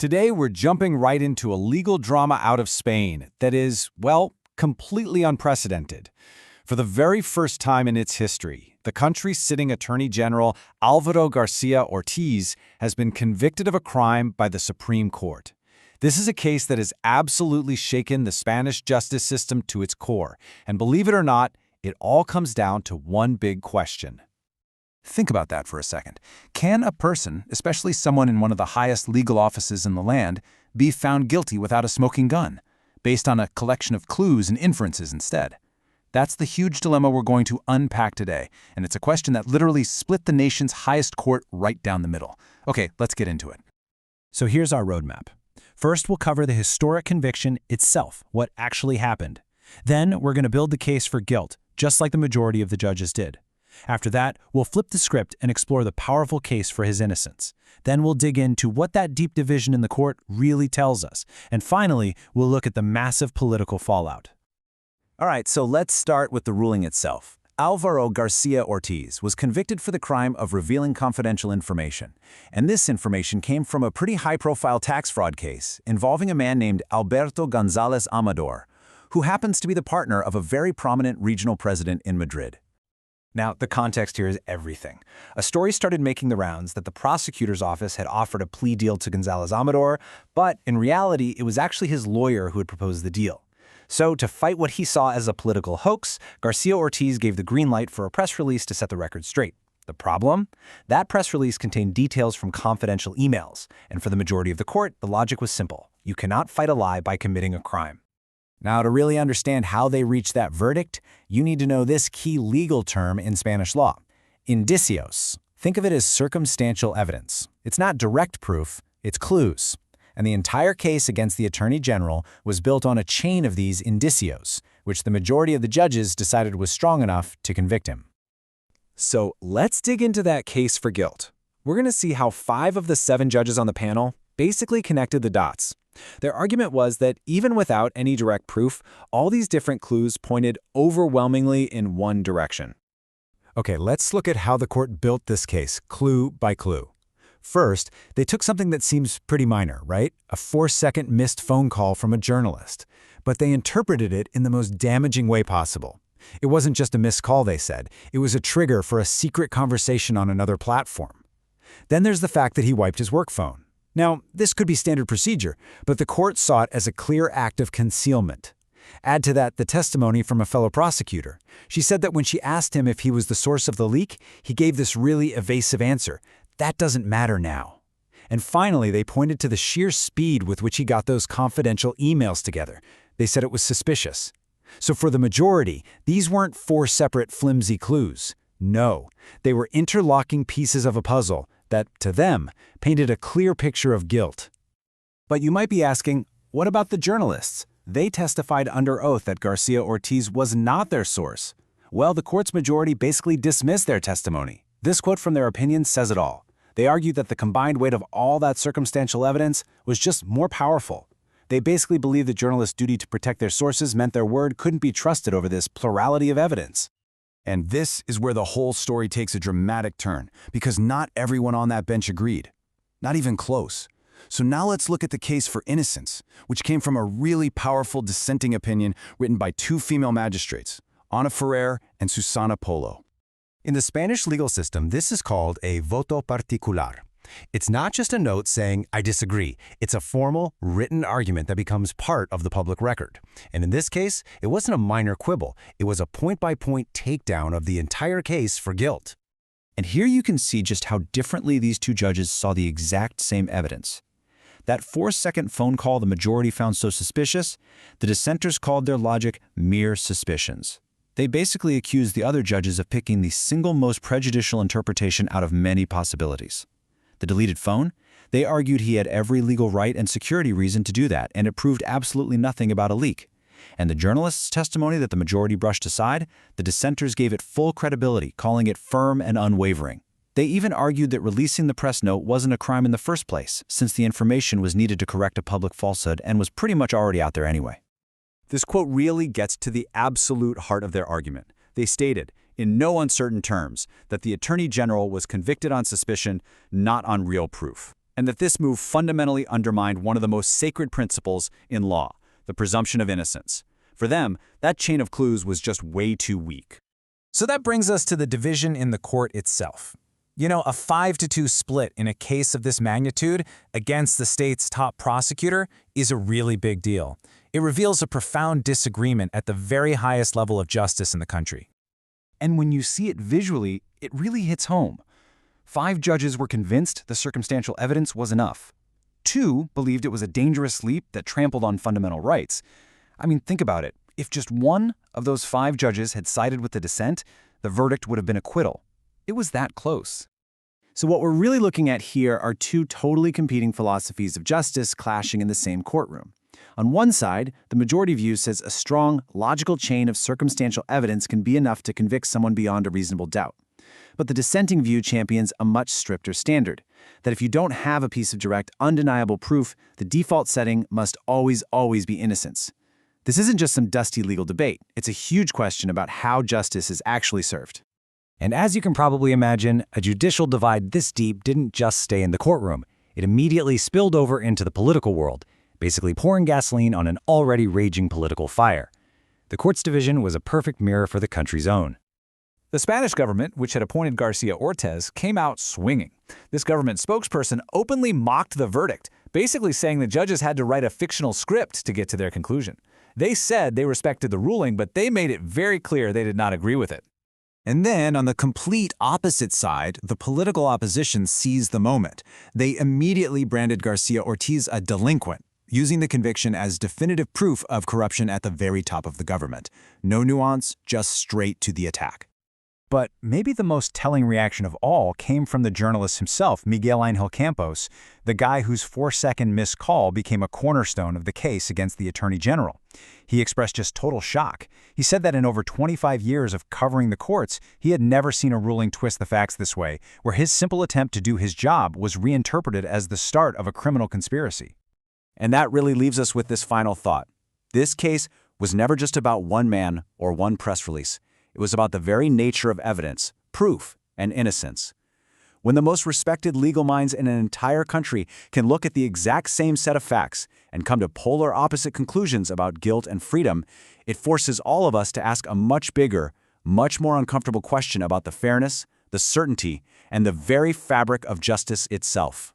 Today, we're jumping right into a legal drama out of Spain that is, well, completely unprecedented. For the very first time in its history, the country's sitting Attorney General Álvaro García Ortiz has been convicted of a crime by the Supreme Court. This is a case that has absolutely shaken the Spanish justice system to its core, and believe it or not, it all comes down to one big question. Think about that for a second. Can a person, especially someone in one of the highest legal offices in the land, be found guilty without a smoking gun, based on a collection of clues and inferences instead? That's the huge dilemma we're going to unpack today, and it's a question that literally split the nation's highest court right down the middle. Okay, let's get into it. So here's our roadmap. First, we'll cover the historic conviction itself, what actually happened. Then, we're going to build the case for guilt, just like the majority of the judges did. After that, we'll flip the script and explore the powerful case for his innocence. Then we'll dig into what that deep division in the court really tells us. And finally, we'll look at the massive political fallout. All right, so let's start with the ruling itself. Álvaro García Ortiz was convicted for the crime of revealing confidential information. And this information came from a pretty high-profile tax fraud case involving a man named Alberto González Amador, who happens to be the partner of a very prominent regional president in Madrid. Now, the context here is everything. A story started making the rounds that the prosecutor's office had offered a plea deal to González Amador, but in reality, it was actually his lawyer who had proposed the deal. So, to fight what he saw as a political hoax, García Ortiz gave the green light for a press release to set the record straight. The problem? That press release contained details from confidential emails, and for the majority of the court, the logic was simple. You cannot fight a lie by committing a crime. Now, to really understand how they reached that verdict, you need to know this key legal term in Spanish law: indicios. Think of it as circumstantial evidence. It's not direct proof, it's clues. And the entire case against the Attorney General was built on a chain of these indicios, which the majority of the judges decided was strong enough to convict him. So let's dig into that case for guilt. We're going to see how 5 of the 7 judges on the panel basically connected the dots. Their argument was that even without any direct proof, all these different clues pointed overwhelmingly in one direction. Okay, let's look at how the court built this case, clue by clue. First, they took something that seems pretty minor, right? A 4-second missed phone call from a journalist. But they interpreted it in the most damaging way possible. It wasn't just a missed call, they said. It was a trigger for a secret conversation on another platform. Then there's the fact that he wiped his work phone. Now, this could be standard procedure, but the court saw it as a clear act of concealment. Add to that the testimony from a fellow prosecutor. She said that when she asked him if he was the source of the leak, he gave this really evasive answer. That doesn't matter now. And finally, they pointed to the sheer speed with which he got those confidential emails together. They said it was suspicious. So for the majority, these weren't 4 separate flimsy clues. No, they were interlocking pieces of a puzzle that, to them, painted a clear picture of guilt. But you might be asking, what about the journalists? They testified under oath that García Ortiz was not their source. Well, the court's majority basically dismissed their testimony. This quote from their opinion says it all. They argued that the combined weight of all that circumstantial evidence was just more powerful. They basically believed the journalists' duty to protect their sources meant their word couldn't be trusted over this plurality of evidence. And this is where the whole story takes a dramatic turn, because not everyone on that bench agreed. Not even close. So now let's look at the case for innocence, which came from a really powerful dissenting opinion written by 2 female magistrates, Ana Ferrer and Susana Polo. In the Spanish legal system, this is called a voto particular. It's not just a note saying, "I disagree." It's a formal, written argument that becomes part of the public record. And in this case, it wasn't a minor quibble. It was a point-by-point takedown of the entire case for guilt. And here you can see just how differently these 2 judges saw the exact same evidence. That 4-second phone call the majority found so suspicious, the dissenters called their logic mere suspicions. They basically accused the other judges of picking the single most prejudicial interpretation out of many possibilities. The deleted phone? They argued he had every legal right and security reason to do that, and it proved absolutely nothing about a leak. And the journalist's testimony that the majority brushed aside, the dissenters gave it full credibility, calling it firm and unwavering. They even argued that releasing the press note wasn't a crime in the first place, since the information was needed to correct a public falsehood and was pretty much already out there anyway. This quote really gets to the absolute heart of their argument. They stated, in no uncertain terms, that the Attorney General was convicted on suspicion, not on real proof. and that this move fundamentally undermined one of the most sacred principles in law, the presumption of innocence. For them, that chain of clues was just way too weak. So that brings us to the division in the court itself. You know, a 5-2 split in a case of this magnitude against the state's top prosecutor is a really big deal. It reveals a profound disagreement at the very highest level of justice in the country. And when you see it visually, it really hits home. 5 judges were convinced the circumstantial evidence was enough. 2 believed it was a dangerous leap that trampled on fundamental rights. I mean, think about it. If just one of those 5 judges had sided with the dissent, the verdict would have been acquittal. It was that close. So what we're really looking at here are 2 totally competing philosophies of justice clashing in the same courtroom. On one side, the majority view says a strong, logical chain of circumstantial evidence can be enough to convict someone beyond a reasonable doubt. But the dissenting view champions a much stricter standard, that if you don't have a piece of direct, undeniable proof, the default setting must always be innocence. This isn't just some dusty legal debate. It's a huge question about how justice is actually served. And as you can probably imagine, a judicial divide this deep didn't just stay in the courtroom. It immediately spilled over into the political world, basically pouring gasoline on an already raging political fire. The court's division was a perfect mirror for the country's own. The Spanish government, which had appointed Garcia Ortiz, came out swinging. This government spokesperson openly mocked the verdict, basically saying the judges had to write a fictional script to get to their conclusion. They said they respected the ruling, but they made it very clear they did not agree with it. And then, on the complete opposite side, the political opposition seized the moment. They immediately branded Garcia Ortiz a delinquent, using the conviction as definitive proof of corruption at the very top of the government. No nuance, just straight to the attack. But maybe the most telling reaction of all came from the journalist himself, Miguel Ángel Campos, the guy whose 4-second missed call became a cornerstone of the case against the Attorney General. He expressed just total shock. He said that in over 25 years of covering the courts, he had never seen a ruling twist the facts this way, where his simple attempt to do his job was reinterpreted as the start of a criminal conspiracy. And that really leaves us with this final thought. This case was never just about one man or one press release. It was about the very nature of evidence, proof, and innocence. When the most respected legal minds in an entire country can look at the exact same set of facts and come to polar opposite conclusions about guilt and freedom, it forces all of us to ask a much bigger, much more uncomfortable question about the fairness, the certainty, and the very fabric of justice itself.